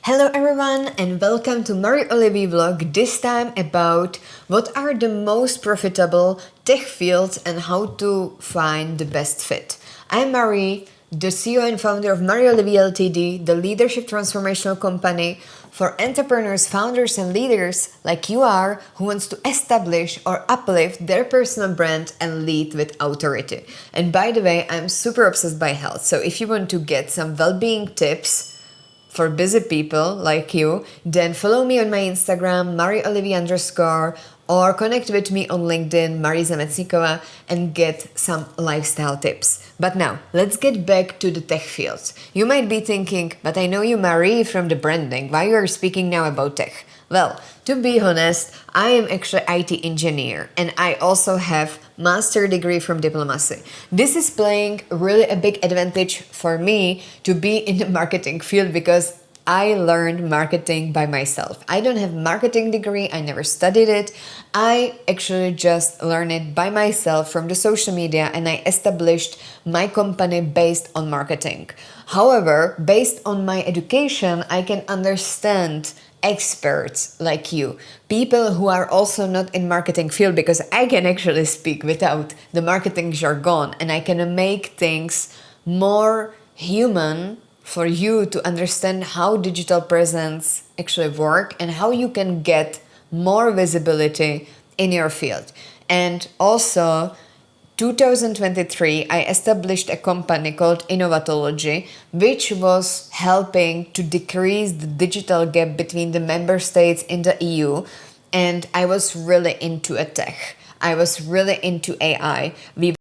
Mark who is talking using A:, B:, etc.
A: Hello everyone and welcome to Marie-Olivier vlog, this time about what are the most profitable tech fields and how to find the best fit. I'm Marie, the CEO and founder of Marie-Olivier Ltd, the leadership transformational company for entrepreneurs, founders and leaders like you are who wants to establish or uplift their personal brand and lead with authority. And by the way, I'm super obsessed by health, so if you want to get some well-being tips for busy people like you, then follow me on my Instagram, Marie_Olivier_, or connect with me on LinkedIn, Marisa Metsnikova, and get some lifestyle tips. But now, let's get back to the tech fields. You might be thinking, but I know you, Marie, from the branding. Why you are speaking now about tech? Well, to be honest, I am actually IT engineer and I also have master degree from diplomacy. This is playing really a big advantage for me to be in the marketing field because I learned marketing by myself. I don't have marketing degree, I never studied it. I actually just learned it by myself from the social media and I established my company based on marketing. However, based on my education, I can understand experts like you, people who are also not in marketing field, because I can actually speak without the marketing jargon and I can make things more human for you to understand how digital presence actually work and how you can get more visibility in your field. And also 2023, I established a company called INNOVATOLOGY, which was helping to decrease the digital gap between the member states in the EU. And I was really into tech. I was really into AI. We